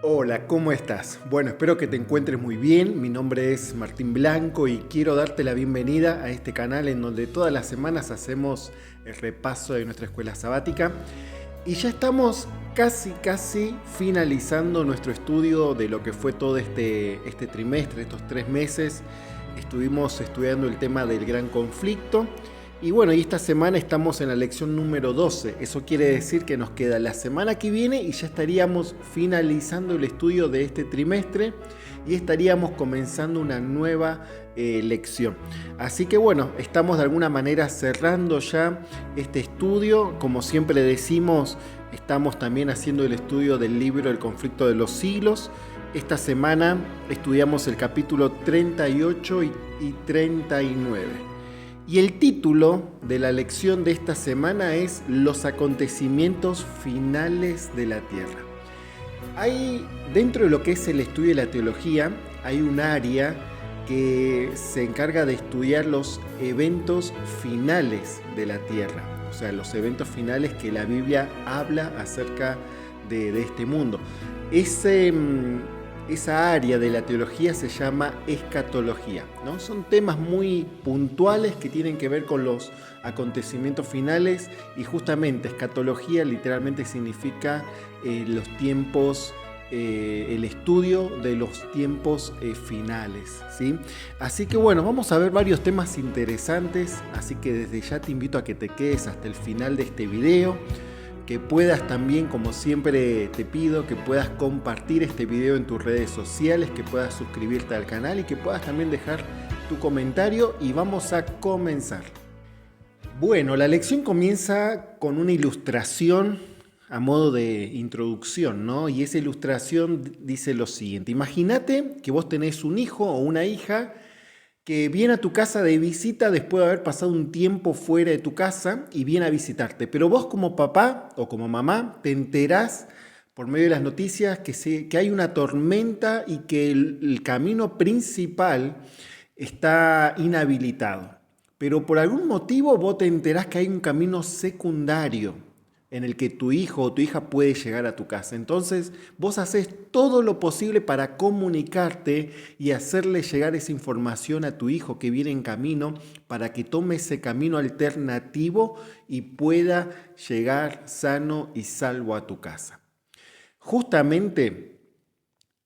Hola, ¿cómo estás? Bueno, espero que te encuentres muy bien. Mi nombre es Martín Blanco y quiero darte la bienvenida a este canal en donde todas las semanas hacemos el repaso de nuestra escuela sabática. Y ya estamos casi finalizando nuestro estudio de lo que fue todo este trimestre, estos 3 meses. Estuvimos estudiando el tema del gran conflicto. Y bueno, y esta semana estamos en la lección número 12. Eso quiere decir que nos queda la semana que viene y ya estaríamos finalizando el estudio de este trimestre y estaríamos comenzando una nueva lección. Así que bueno, estamos de alguna manera cerrando ya este estudio. Como siempre decimos, estamos también haciendo el estudio del libro El conflicto de los siglos. Esta semana estudiamos el capítulo 38 y 39. Y el título de la lección de esta semana es Los acontecimientos finales de la Tierra. Hay, dentro de lo que es el estudio de la teología, hay un área que se encarga de estudiar los eventos finales de la Tierra, o sea, los eventos finales que la Biblia habla acerca de este mundo. Esa área de la teología se llama escatología, ¿no? Son temas muy puntuales que tienen que ver con los acontecimientos finales y justamente escatología literalmente significa los tiempos, el estudio de los tiempos finales, ¿sí? Así que bueno, vamos a ver varios temas interesantes, así que desde ya te invito a que te quedes hasta el final de este video, que puedas también, como siempre te pido, que puedas compartir este video en tus redes sociales, que puedas suscribirte al canal y que puedas también dejar tu comentario y vamos a comenzar. Bueno, la lección comienza con una ilustración a modo de introducción, ¿no? Y esa ilustración dice lo siguiente: imagínate que vos tenés un hijo o una hija que viene a tu casa de visita después de haber pasado un tiempo fuera de tu casa y viene a visitarte. Pero vos como papá o como mamá te enterás por medio de las noticias que hay una tormenta y que el camino principal está inhabilitado. Pero por algún motivo vos te enterás que hay un camino secundario en el que tu hijo o tu hija puede llegar a tu casa. Entonces vos haces todo lo posible para comunicarte y hacerle llegar esa información a tu hijo que viene en camino para que tome ese camino alternativo y pueda llegar sano y salvo a tu casa. Justamente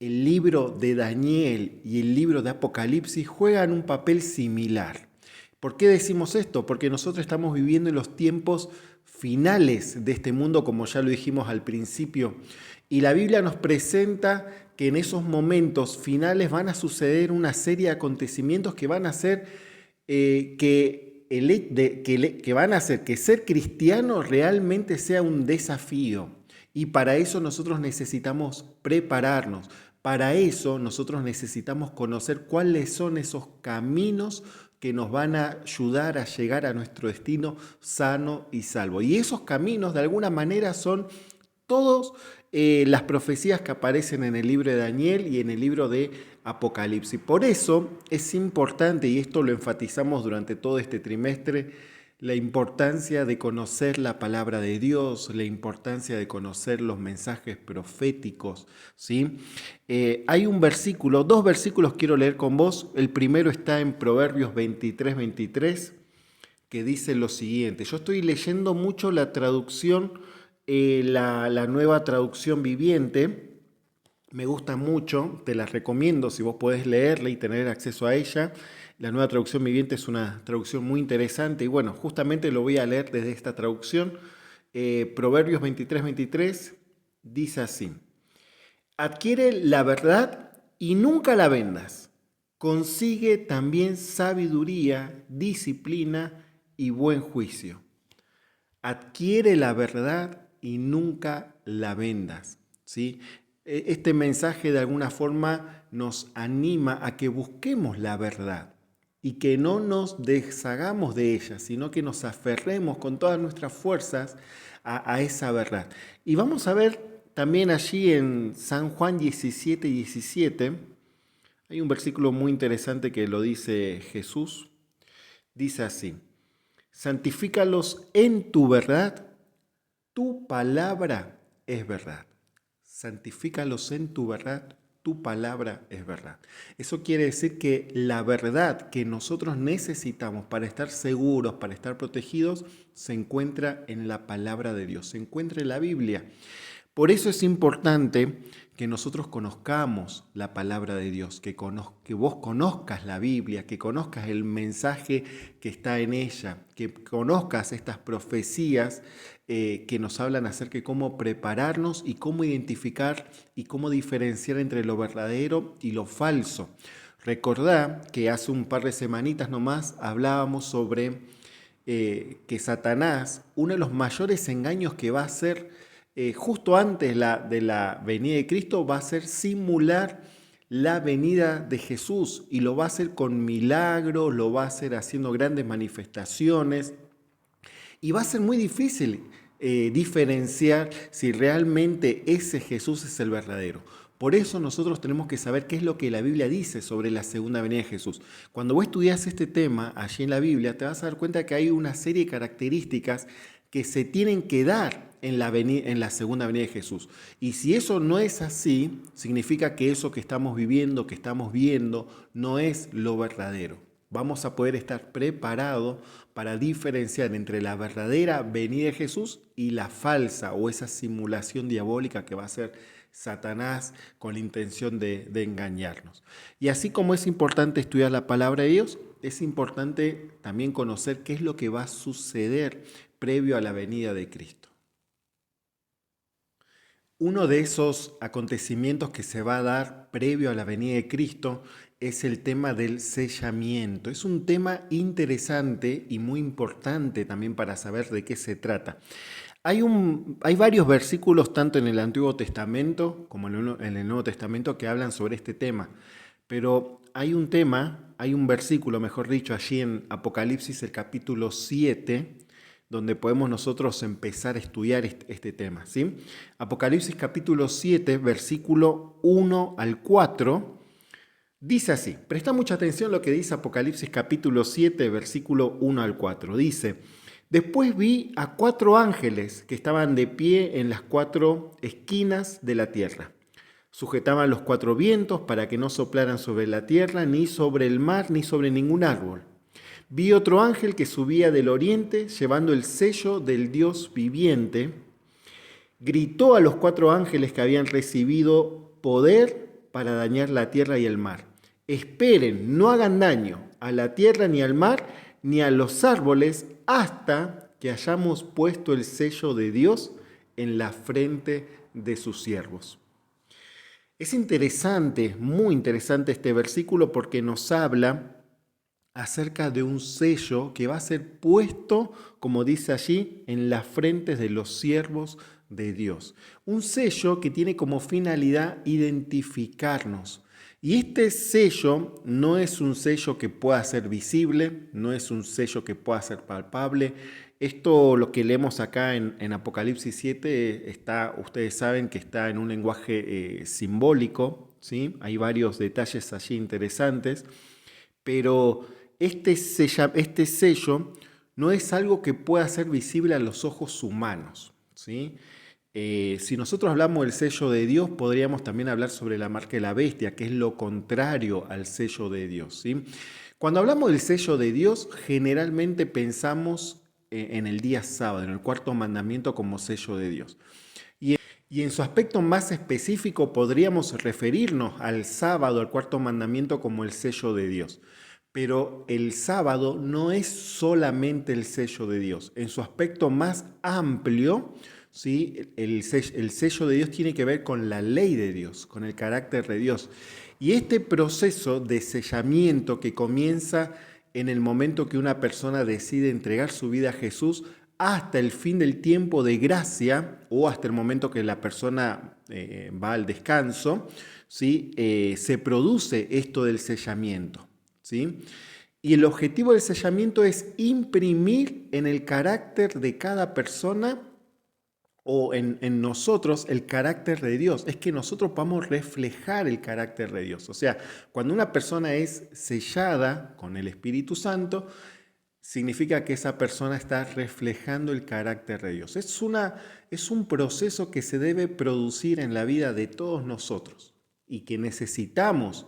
el libro de Daniel y el libro de Apocalipsis juegan un papel similar. ¿Por qué decimos esto? Porque nosotros estamos viviendo en los tiempos finales de este mundo, como ya lo dijimos al principio, y la Biblia nos presenta que en esos momentos finales van a suceder una serie de acontecimientos que van a hacer que van a hacer que ser cristiano realmente sea un desafío. Y para eso nosotros necesitamos prepararnos. Para eso nosotros necesitamos conocer cuáles son esos caminos que nos van a ayudar a llegar a nuestro destino sano y salvo. Y esos caminos de alguna manera son todas las profecías que aparecen en el libro de Daniel y en el libro de Apocalipsis. Por eso es importante, y esto lo enfatizamos durante todo este trimestre, la importancia de conocer la palabra de Dios, la importancia de conocer los mensajes proféticos, ¿sí? Hay un versículo, dos versículos quiero leer con vos. El primero está en Proverbios 23, que dice lo siguiente. Yo estoy leyendo mucho la traducción, la nueva traducción viviente. Me gusta mucho, te la recomiendo si vos podés leerla y tener acceso a ella. La nueva traducción viviente es una traducción muy interesante y bueno, justamente lo voy a leer desde esta traducción. Proverbios 23 dice así: adquiere la verdad y nunca la vendas. Consigue también sabiduría, disciplina y buen juicio. Adquiere la verdad y nunca la vendas, ¿sí? Este mensaje de alguna forma nos anima a que busquemos la verdad y que no nos deshagamos de ella, sino que nos aferremos con todas nuestras fuerzas a esa verdad. Y vamos a ver también allí en San Juan 17, hay un versículo muy interesante que lo dice Jesús. Dice así: santifícalos en tu verdad, tu palabra es verdad. santifícalos en tu verdad, tu palabra es verdad. Eso quiere decir que la verdad que nosotros necesitamos para estar seguros, para estar protegidos, se encuentra en la palabra de Dios, se encuentra en la Biblia. Por eso es importante que nosotros conozcamos la palabra de Dios, que vos conozcas la Biblia, que conozcas el mensaje que está en ella, que conozcas estas profecías que nos hablan acerca de cómo prepararnos y cómo identificar y cómo diferenciar entre lo verdadero y lo falso. Recordá que hace un par de semanitas nomás hablábamos sobre que Satanás, uno de los mayores engaños que va a hacer justo antes de la venida de Cristo, va a ser simular la venida de Jesús, y lo va a hacer con milagros, lo va a hacer haciendo grandes manifestaciones, y va a ser muy difícil diferenciar si realmente ese Jesús es el verdadero. Por eso nosotros tenemos que saber qué es lo que la Biblia dice sobre la segunda venida de Jesús. Cuando vos estudias este tema allí en la Biblia, te vas a dar cuenta que hay una serie de características que se tienen que dar en la segunda venida de Jesús. Y si eso no es así, significa que eso que estamos viviendo, que estamos viendo, no es lo verdadero. Vamos a poder estar preparados para diferenciar entre la verdadera venida de Jesús y la falsa, o esa simulación diabólica que va a ser Satanás con la intención de engañarnos. Y así como es importante estudiar la palabra de Dios, es importante también conocer qué es lo que va a suceder previo a la venida de Cristo. Uno de esos acontecimientos que se va a dar previo a la venida de Cristo es el tema del sellamiento. Es un tema interesante y muy importante también para saber de qué se trata. Hay varios versículos, tanto en el Antiguo Testamento como en el Nuevo Testamento, que hablan sobre este tema. Pero hay un versículo, mejor dicho, allí en Apocalipsis, el capítulo 7, donde podemos nosotros empezar a estudiar este tema, ¿sí? Apocalipsis capítulo 7, versículo 1 al 4, dice así. Presta mucha atención a lo que dice Apocalipsis capítulo 7, versículo 1 al 4. Dice: después vi a 4 ángeles que estaban de pie en las 4 esquinas de la tierra. Sujetaban los 4 vientos para que no soplaran sobre la tierra, ni sobre el mar, ni sobre ningún árbol. Vi otro ángel que subía del oriente, llevando el sello del Dios viviente. Gritó a los 4 ángeles que habían recibido poder para dañar la tierra y el mar: esperen, no hagan daño a la tierra ni al mar, ni a los árboles, hasta que hayamos puesto el sello de Dios en la frente de sus siervos. Es interesante, muy interesante este versículo, porque nos habla acerca de un sello que va a ser puesto, como dice allí, en las frentes de los siervos de Dios. Un sello que tiene como finalidad identificarnos. Y este sello no es un sello que pueda ser visible, no es un sello que pueda ser palpable. Esto, lo que leemos acá en Apocalipsis 7, ustedes saben que está en un lenguaje simbólico, ¿sí? Hay varios detalles allí interesantes, pero este sello no es algo que pueda ser visible a los ojos humanos, ¿sí? Si nosotros hablamos del sello de Dios, podríamos también hablar sobre la marca de la bestia, que es lo contrario al sello de Dios, ¿sí? Cuando hablamos del sello de Dios, generalmente pensamos en el día sábado, en el 4.º mandamiento como sello de Dios. Y en su aspecto más específico podríamos referirnos al sábado, al 4.º mandamiento, como el sello de Dios. Pero el sábado no es solamente el sello de Dios. En su aspecto más amplio, ¿sí? El sello de Dios tiene que ver con la ley de Dios, con el carácter de Dios. Y este proceso de sellamiento que comienza en el momento que una persona decide entregar su vida a Jesús, hasta el fin del tiempo de gracia, o hasta el momento que la persona va al descanso, ¿sí? Se produce esto del sellamiento, ¿sí? Y el objetivo del sellamiento es imprimir en el carácter de cada persona, o en nosotros, el carácter de Dios. Es que nosotros podamos reflejar el carácter de Dios. O sea, cuando una persona es sellada con el Espíritu Santo, significa que esa persona está reflejando el carácter de Dios. Es un proceso que se debe producir en la vida de todos nosotros y que necesitamos,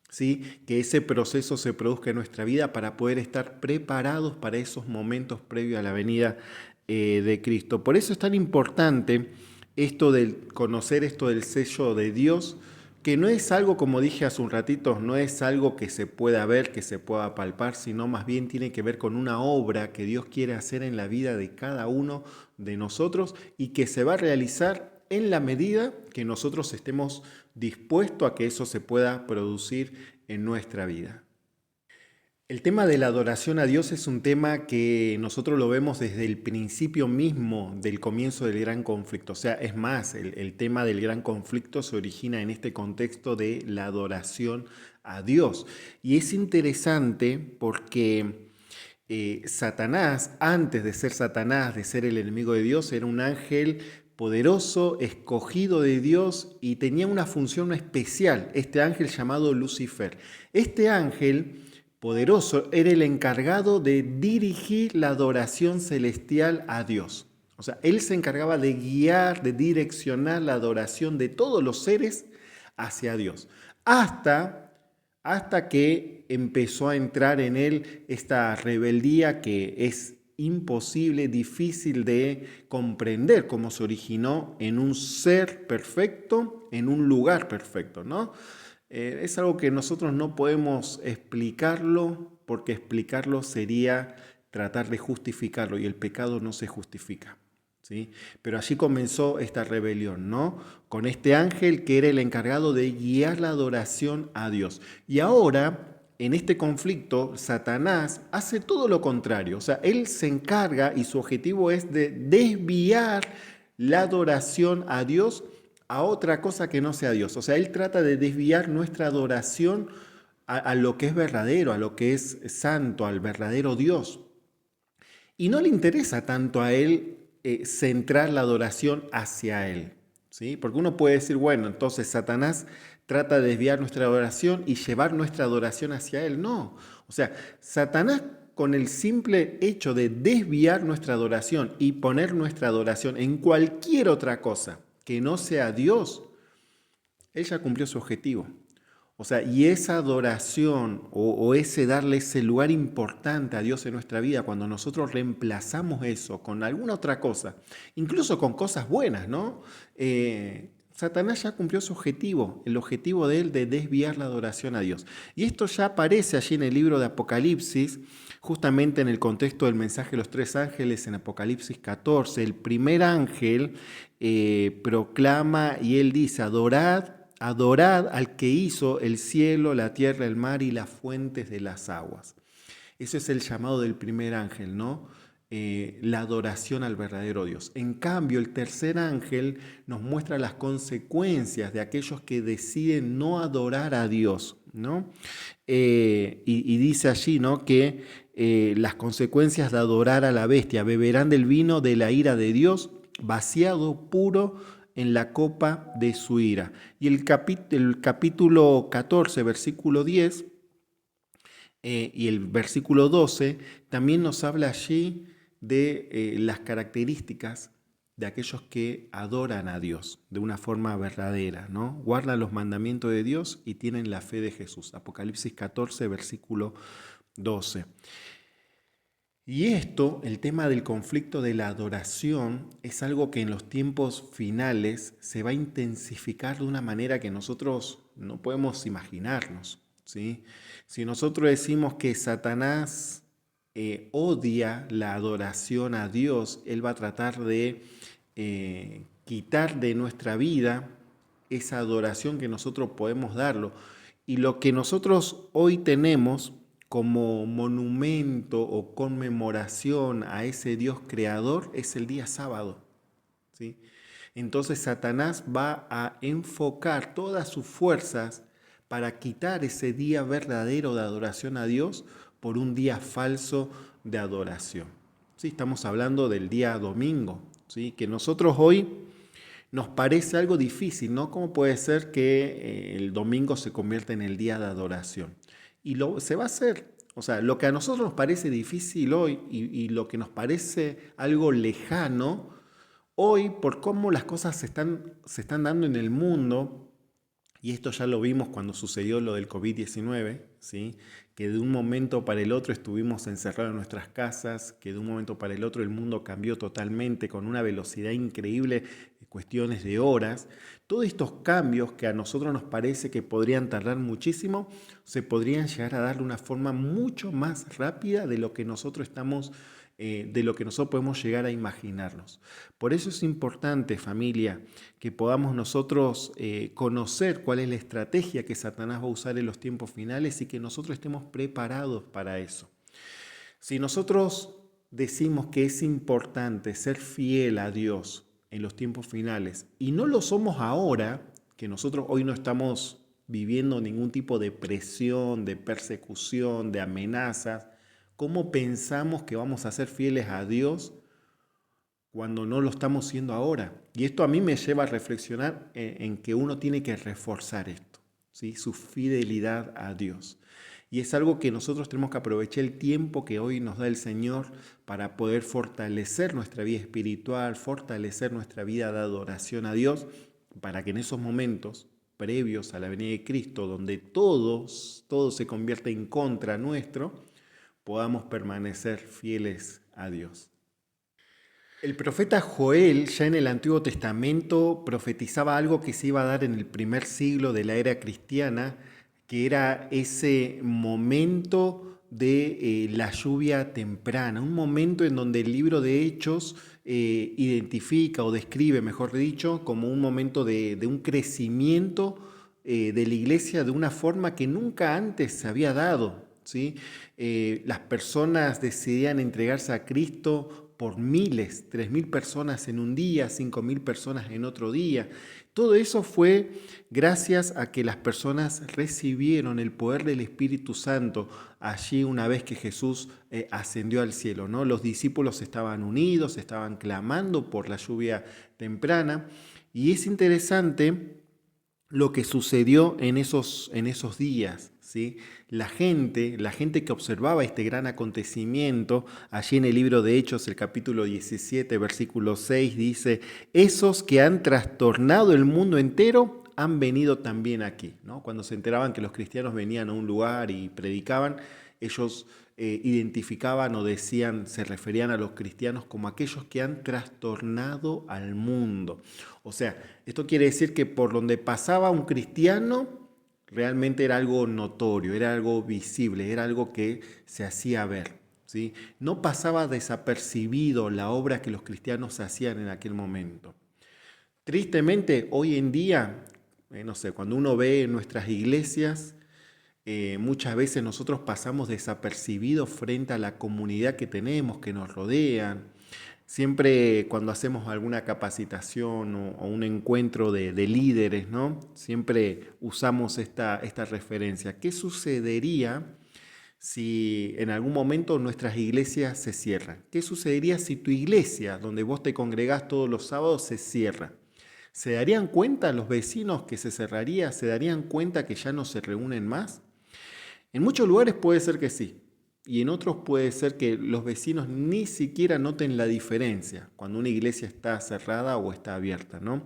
¿sí?, que ese proceso se produzca en nuestra vida para poder estar preparados para esos momentos previos a la venida de Cristo. Por eso es tan importante esto del conocer esto del sello de Dios, que no es algo, como dije hace un ratito, no es algo que se pueda ver, que se pueda palpar, sino más bien tiene que ver con una obra que Dios quiere hacer en la vida de cada uno de nosotros y que se va a realizar en la medida que nosotros estemos dispuestos a que eso se pueda producir en nuestra vida. El tema de la adoración a Dios es un tema que nosotros lo vemos desde el principio mismo del comienzo del gran conflicto. O sea, es más, el tema del gran conflicto se origina en este contexto de la adoración a Dios. Y es interesante porque Satanás, antes de ser Satanás, de ser el enemigo de Dios, era un ángel poderoso, escogido de Dios y tenía una función especial, este ángel llamado Lucifer. Este ángel poderoso era el encargado de dirigir la adoración celestial a Dios. O sea, él se encargaba de guiar, de direccionar la adoración de todos los seres hacia Dios. Hasta que empezó a entrar en él esta rebeldía que es imposible, difícil de comprender cómo se originó en un ser perfecto, en un lugar perfecto, ¿no? Es algo que nosotros no podemos explicarlo, porque explicarlo sería tratar de justificarlo y el pecado no se justifica, ¿sí? Pero allí comenzó esta rebelión, ¿no? Con este ángel que era el encargado de guiar la adoración a Dios. Y ahora, en este conflicto, Satanás hace todo lo contrario. O sea, él se encarga y su objetivo es de desviar la adoración a Dios a otra cosa que no sea Dios. O sea, él trata de desviar nuestra adoración a lo que es verdadero, a lo que es santo, al verdadero Dios. Y no le interesa tanto a él centrar la adoración hacia él, ¿sí? Porque uno puede decir, bueno, entonces Satanás trata de desviar nuestra adoración y llevar nuestra adoración hacia él. No, o sea, Satanás, con el simple hecho de desviar nuestra adoración y poner nuestra adoración en cualquier otra cosa que no sea Dios, él ya cumplió su objetivo. O sea, y esa adoración o ese darle ese lugar importante a Dios en nuestra vida, cuando nosotros reemplazamos eso con alguna otra cosa, incluso con cosas buenas, ¿no? Satanás ya cumplió su objetivo, el objetivo de él de desviar la adoración a Dios. Y esto ya aparece allí en el libro de Apocalipsis, justamente en el contexto del mensaje de los tres ángeles en Apocalipsis 14. El primer ángel proclama y él dice, adorad al que hizo el cielo, la tierra, el mar y las fuentes de las aguas. Eso es el llamado del primer ángel, ¿no? La adoración al verdadero Dios. En cambio, el tercer ángel nos muestra las consecuencias de aquellos que deciden no adorar a Dios, ¿no? Y dice allí, ¿no?, que las consecuencias de adorar a la bestia: beberán del vino de la ira de Dios, vaciado puro en la copa de su ira. Y el capítulo 14, versículo 10 y el versículo 12 también nos habla allí de las características de aquellos que adoran a Dios de una forma verdadera, ¿no? Guardan los mandamientos de Dios y tienen la fe de Jesús. Apocalipsis 14, versículo 12. Y esto, el tema del conflicto de la adoración, es algo que en los tiempos finales se va a intensificar de una manera que nosotros no podemos imaginarnos, ¿sí? Si nosotros decimos que Satanás odia la adoración a Dios, él va a tratar de quitar de nuestra vida esa adoración que nosotros podemos darlo. Y lo que nosotros hoy tenemos como monumento o conmemoración a ese Dios creador es el día sábado, ¿sí? Entonces Satanás va a enfocar todas sus fuerzas para quitar ese día verdadero de adoración a Dios por un día falso de adoración. ¿Sí? Estamos hablando del día domingo, ¿sí? Que nosotros hoy nos parece algo difícil, ¿no? ¿Cómo puede ser que el domingo se convierta en el día de adoración? Y se va a hacer. O sea, lo que a nosotros nos parece difícil hoy y lo que nos parece algo lejano, hoy por cómo las cosas se están dando en el mundo, y esto ya lo vimos cuando sucedió lo del COVID-19, ¿sí? Que de un momento para el otro estuvimos encerrados en nuestras casas, que de un momento para el otro el mundo cambió totalmente con una velocidad increíble, cuestiones de horas. Todos estos cambios que a nosotros nos parece que podrían tardar muchísimo, se podrían llegar a dar de una forma mucho más rápida de lo que nosotros podemos llegar a imaginarnos. Por eso es importante, familia, que podamos nosotros conocer cuál es la estrategia que Satanás va a usar en los tiempos finales y que nosotros estemos preparados para eso. Si nosotros decimos que es importante ser fiel a Dios en los tiempos finales y no lo somos ahora, que nosotros hoy no estamos viviendo ningún tipo de presión, de persecución, de amenazas, ¿cómo pensamos que vamos a ser fieles a Dios cuando no lo estamos siendo ahora? Y esto a mí me lleva a reflexionar en que uno tiene que reforzar esto, ¿sí? Su fidelidad a Dios. Y es algo que nosotros tenemos que aprovechar el tiempo que hoy nos da el Señor para poder fortalecer nuestra vida espiritual, fortalecer nuestra vida de adoración a Dios, para que en esos momentos previos a la venida de Cristo, donde todo se convierte en contra nuestro, podamos permanecer fieles a Dios. El profeta Joel ya en el Antiguo Testamento profetizaba algo que se iba a dar en el primer siglo de la era cristiana, que era ese momento de la lluvia temprana, un momento en donde el libro de Hechos identifica o describe, mejor dicho, como un momento de un crecimiento de la iglesia de una forma que nunca antes se había dado, ¿sí? Las personas decidían entregarse a Cristo por miles, 3.000 personas en un día, 5.000 personas en otro día. Todo eso fue gracias a que las personas recibieron el poder del Espíritu Santo allí una vez que Jesús ascendió al cielo, ¿no? Los discípulos estaban unidos, estaban clamando por la lluvia temprana, y es interesante lo que sucedió en esos días, ¿sí? La gente que observaba este gran acontecimiento, allí en el libro de Hechos, el capítulo 17, versículo 6, dice: esos que han trastornado el mundo entero han venido también aquí, ¿no? Cuando se enteraban que los cristianos venían a un lugar y predicaban, ellos identificaban o decían, se referían a los cristianos como aquellos que han trastornado al mundo. O sea, esto quiere decir que por donde pasaba un cristiano, realmente era algo notorio, era algo visible, era algo que se hacía ver, ¿sí? No pasaba desapercibido la obra que los cristianos hacían en aquel momento. Tristemente, hoy en día, no sé, cuando uno ve en nuestras iglesias, muchas veces nosotros pasamos desapercibidos frente a la comunidad que tenemos, que nos rodean. Siempre cuando hacemos alguna capacitación o un encuentro de líderes, ¿no? Siempre usamos esta referencia. ¿Qué sucedería si en algún momento nuestras iglesias se cierran? ¿Qué sucedería si tu iglesia, donde vos te congregás todos los sábados, se cierra? ¿Se darían cuenta los vecinos que se cerraría? ¿Se darían cuenta que ya no se reúnen más? En muchos lugares puede ser que sí, y en otros puede ser que los vecinos ni siquiera noten la diferencia cuando una iglesia está cerrada o está abierta, ¿no?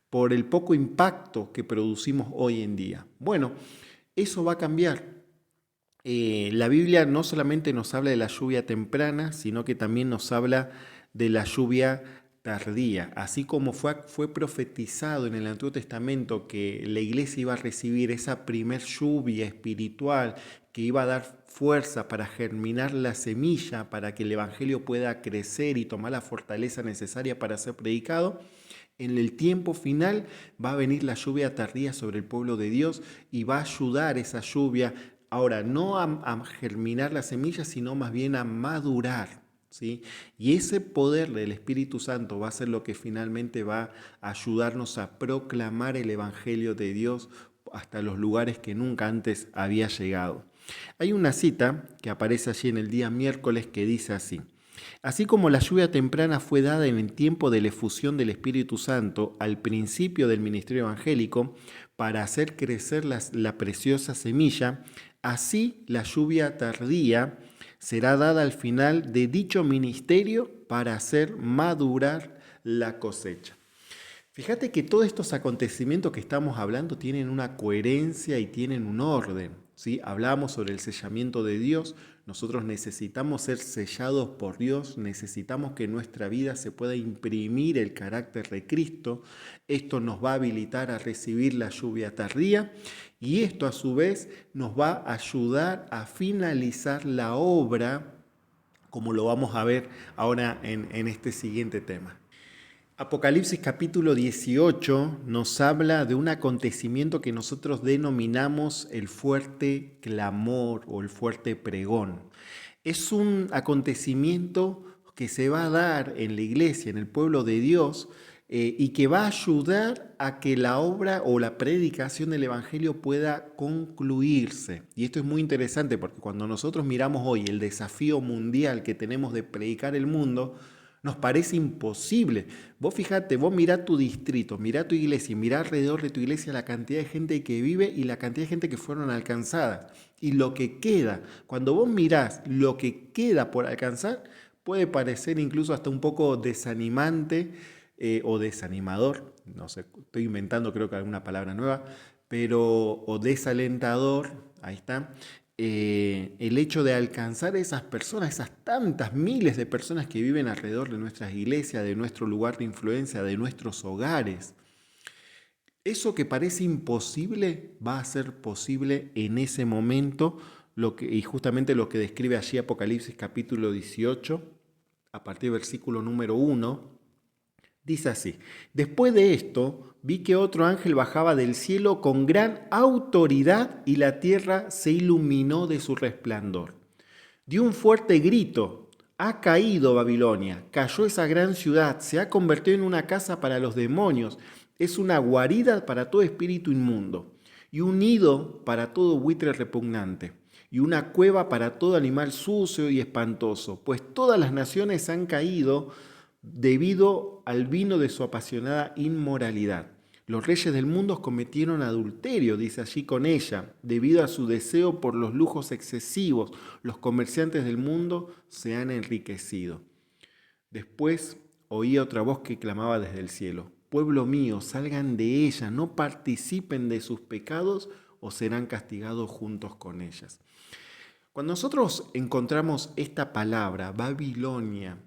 Por el poco impacto que producimos hoy en día. Bueno, eso va a cambiar. La Biblia no solamente nos habla de la lluvia temprana, sino que también nos habla de la lluvia tardía. Así como fue profetizado en el Antiguo Testamento que la iglesia iba a recibir esa primer lluvia espiritual que iba a dar fuerza para germinar la semilla, para que el evangelio pueda crecer y tomar la fortaleza necesaria para ser predicado. En el tiempo final va a venir la lluvia tardía sobre el pueblo de Dios y va a ayudar esa lluvia, ahora no a germinar la semilla, sino más bien a madurar, ¿sí? Y ese poder del Espíritu Santo va a ser lo que finalmente va a ayudarnos a proclamar el evangelio de Dios hasta los lugares que nunca antes había llegado. Hay una cita que aparece allí en el día miércoles que dice así: así como la lluvia temprana fue dada en el tiempo de la efusión del Espíritu Santo al principio del ministerio evangélico, para hacer crecer la preciosa semilla, así la lluvia tardía será dada al final de dicho ministerio para hacer madurar la cosecha. Fíjate que todos estos acontecimientos que estamos hablando tienen una coherencia y tienen un orden, ¿sí? Hablamos sobre el sellamiento de Dios. Nosotros necesitamos ser sellados por Dios, necesitamos que en nuestra vida se pueda imprimir el carácter de Cristo. Esto nos va a habilitar a recibir la lluvia tardía y esto a su vez nos va a ayudar a finalizar la obra, como lo vamos a ver ahora en este siguiente tema. Apocalipsis capítulo 18 nos habla de un acontecimiento que nosotros denominamos el fuerte clamor o el fuerte pregón. Es un acontecimiento que se va a dar en la iglesia, en el pueblo de Dios, y que va a ayudar a que la obra o la predicación del Evangelio pueda concluirse. Y esto es muy interesante porque cuando nosotros miramos hoy el desafío mundial que tenemos de predicar el mundo, nos parece imposible. Vos fíjate, vos mirá tu distrito, mirá tu iglesia, mirá alrededor de tu iglesia la cantidad de gente que vive y la cantidad de gente que fueron alcanzadas. Y lo que queda, cuando vos mirás lo que queda por alcanzar, puede parecer incluso hasta un poco desanimante o desanimador. No sé, estoy inventando creo que alguna palabra nueva, pero o desalentador, ahí está. El hecho de alcanzar a esas personas, esas tantas miles de personas que viven alrededor de nuestras iglesias, de nuestro lugar de influencia, de nuestros hogares. Eso que parece imposible va a ser posible en ese momento, y justamente lo que describe allí Apocalipsis capítulo 18, a partir del versículo número 1, dice así: después de esto, vi que otro ángel bajaba del cielo con gran autoridad y la tierra se iluminó de su resplandor. Dio un fuerte grito: ha caído Babilonia, cayó esa gran ciudad, se ha convertido en una casa para los demonios, es una guarida para todo espíritu inmundo, y un nido para todo buitre repugnante, y una cueva para todo animal sucio y espantoso, pues todas las naciones han caído debido al vino de su apasionada inmoralidad. Los reyes del mundo cometieron adulterio, dice allí, con ella, debido a su deseo por los lujos excesivos. Los comerciantes del mundo se han enriquecido. Después oí otra voz que clamaba desde el cielo: pueblo mío, salgan de ella, no participen de sus pecados o serán castigados juntos con ellas. Cuando nosotros encontramos esta palabra, Babilonia,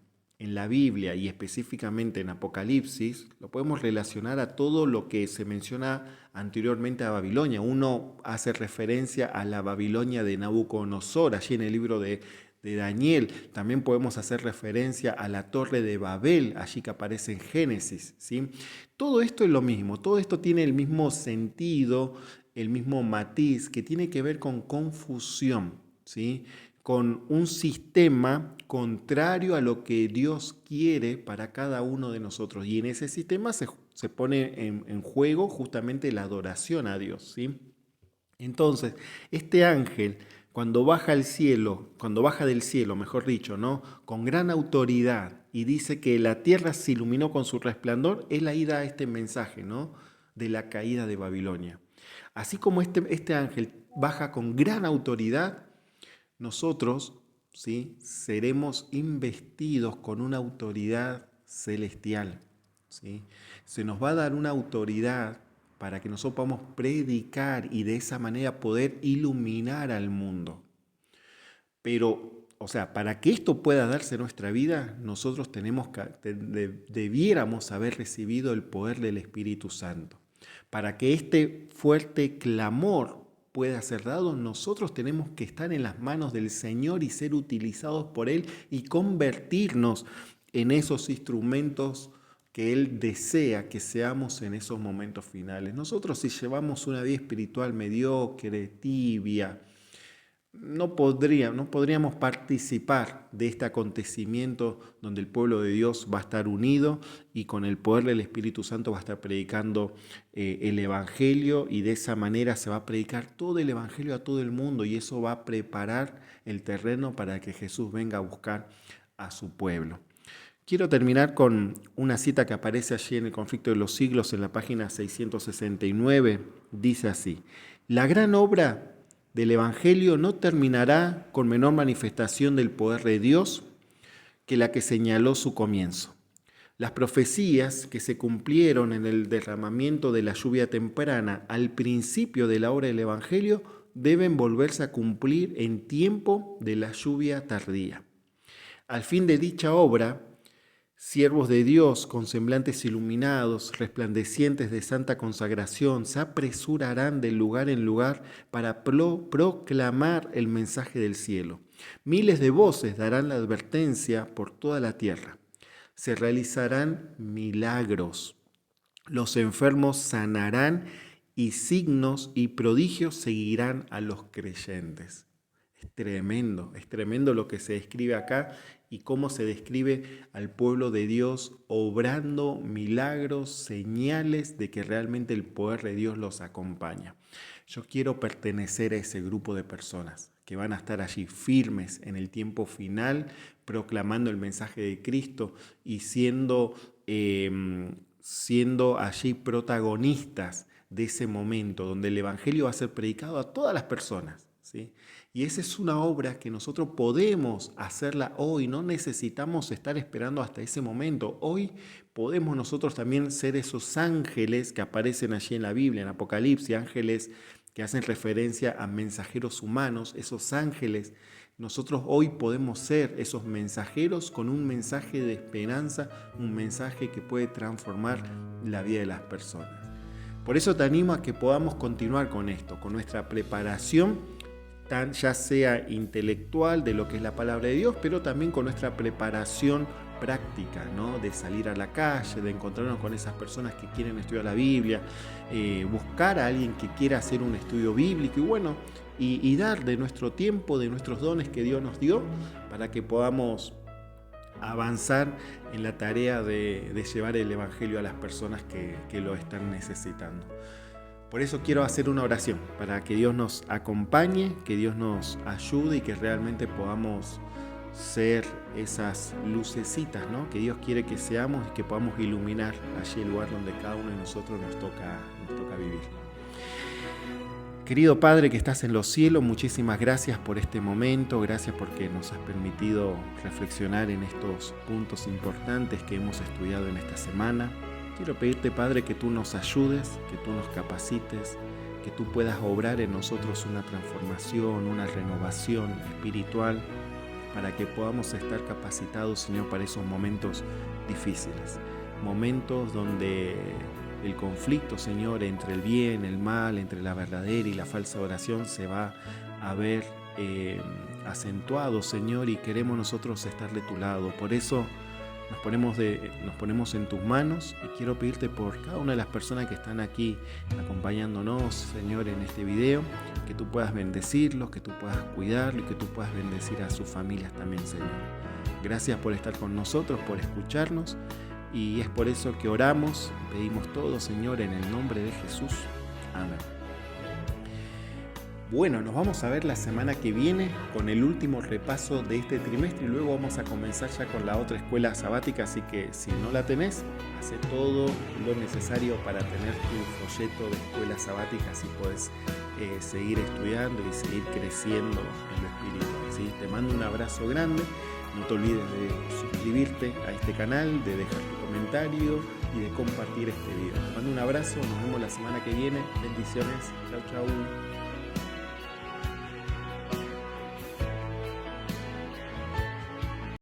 en la Biblia y específicamente en Apocalipsis, lo podemos relacionar a todo lo que se menciona anteriormente a Babilonia. Uno hace referencia a la Babilonia de Nabucodonosor, allí en el libro de Daniel. También podemos hacer referencia a la Torre de Babel, allí que aparece en Génesis, ¿sí? Todo esto es lo mismo, todo esto tiene el mismo sentido, el mismo matiz, que tiene que ver con confusión, ¿sí? Con un sistema contrario a lo que Dios quiere para cada uno de nosotros. Y en ese sistema se pone en juego justamente la adoración a Dios, ¿sí? Entonces, este ángel, cuando baja al cielo, cuando baja del cielo, mejor dicho, ¿no? Con gran autoridad, y dice que la tierra se iluminó con su resplandor, él ahí da este mensaje, ¿no? De la caída de Babilonia. Así como este ángel baja con gran autoridad, nosotros, ¿sí?, seremos investidos con una autoridad celestial, ¿sí? Se nos va a dar una autoridad para que nosotros podamos predicar y de esa manera poder iluminar al mundo. Pero, o sea, para que esto pueda darse en nuestra vida, nosotros debiéramos haber recibido el poder del Espíritu Santo. Para que este fuerte clamor pueda ser dado, nosotros tenemos que estar en las manos del Señor y ser utilizados por Él y convertirnos en esos instrumentos que Él desea que seamos en esos momentos finales. Nosotros, si llevamos una vida espiritual mediocre, tibia, no podríamos participar de este acontecimiento donde el pueblo de Dios va a estar unido y con el poder del Espíritu Santo va a estar predicando el Evangelio, y de esa manera se va a predicar todo el Evangelio a todo el mundo, y eso va a preparar el terreno para que Jesús venga a buscar a su pueblo. Quiero terminar con una cita que aparece allí en el Conflicto de los Siglos, en la página 669. Dice así: la gran obra del Evangelio no terminará con menor manifestación del poder de Dios que la que señaló su comienzo. Las profecías que se cumplieron en el derramamiento de la lluvia temprana al principio de la obra del Evangelio deben volverse a cumplir en tiempo de la lluvia tardía. Al fin de dicha obra, siervos de Dios con semblantes iluminados, resplandecientes de santa consagración, se apresurarán de lugar en lugar para proclamar el mensaje del cielo. Miles de voces darán la advertencia por toda la tierra. Se realizarán milagros. Los enfermos sanarán y signos y prodigios seguirán a los creyentes. Es tremendo lo que se describe acá y cómo se describe al pueblo de Dios obrando milagros, señales de que realmente el poder de Dios los acompaña. Yo quiero pertenecer a ese grupo de personas que van a estar allí firmes en el tiempo final, proclamando el mensaje de Cristo y siendo allí protagonistas de ese momento donde el Evangelio va a ser predicado a todas las personas, ¿sí? Y esa es una obra que nosotros podemos hacerla hoy, no necesitamos estar esperando hasta ese momento. Hoy podemos nosotros también ser esos ángeles que aparecen allí en la Biblia, en Apocalipsis, ángeles que hacen referencia a mensajeros humanos, esos ángeles. Nosotros hoy podemos ser esos mensajeros con un mensaje de esperanza, un mensaje que puede transformar la vida de las personas. Por eso te animo a que podamos continuar con esto, con nuestra preparación, ya sea intelectual de lo que es la palabra de Dios, pero también con nuestra preparación práctica, ¿no? De salir a la calle, de encontrarnos con esas personas que quieren estudiar la Biblia, buscar a alguien que quiera hacer un estudio bíblico y dar de nuestro tiempo, de nuestros dones que Dios nos dio, para que podamos avanzar en la tarea de llevar el Evangelio a las personas que lo están necesitando. Por eso quiero hacer una oración, para que Dios nos acompañe, que Dios nos ayude y que realmente podamos ser esas lucecitas, ¿no? Que Dios quiere que seamos y que podamos iluminar allí el lugar donde cada uno de nosotros nos toca vivir. Querido Padre que estás en los cielos, muchísimas gracias por este momento, gracias porque nos has permitido reflexionar en estos puntos importantes que hemos estudiado en esta semana. Quiero pedirte, Padre, que tú nos ayudes, que tú nos capacites, que tú puedas obrar en nosotros una transformación, una renovación espiritual, para que podamos estar capacitados, Señor, para esos momentos difíciles. Momentos donde el conflicto, Señor, entre el bien, el mal, entre la verdadera y la falsa oración se va a ver acentuado, Señor, y queremos nosotros estar de tu lado. Por eso nos ponemos en tus manos y quiero pedirte por cada una de las personas que están aquí acompañándonos, Señor, en este video, que tú puedas bendecirlos, que tú puedas cuidarlos y que tú puedas bendecir a sus familias también, Señor. Gracias por estar con nosotros, por escucharnos, y es por eso que oramos, pedimos todo, Señor, en el nombre de Jesús. Amén. Bueno, nos vamos a ver la semana que viene con el último repaso de este trimestre y luego vamos a comenzar ya con la otra escuela sabática, así que si no la tenés, hace todo lo necesario para tener tu folleto de escuela sabática, así puedes seguir estudiando y seguir creciendo en lo espiritual, ¿sí? Te mando un abrazo grande, no te olvides de suscribirte a este canal, de dejar tu comentario y de compartir este video. Te mando un abrazo, nos vemos la semana que viene, bendiciones, chau chau.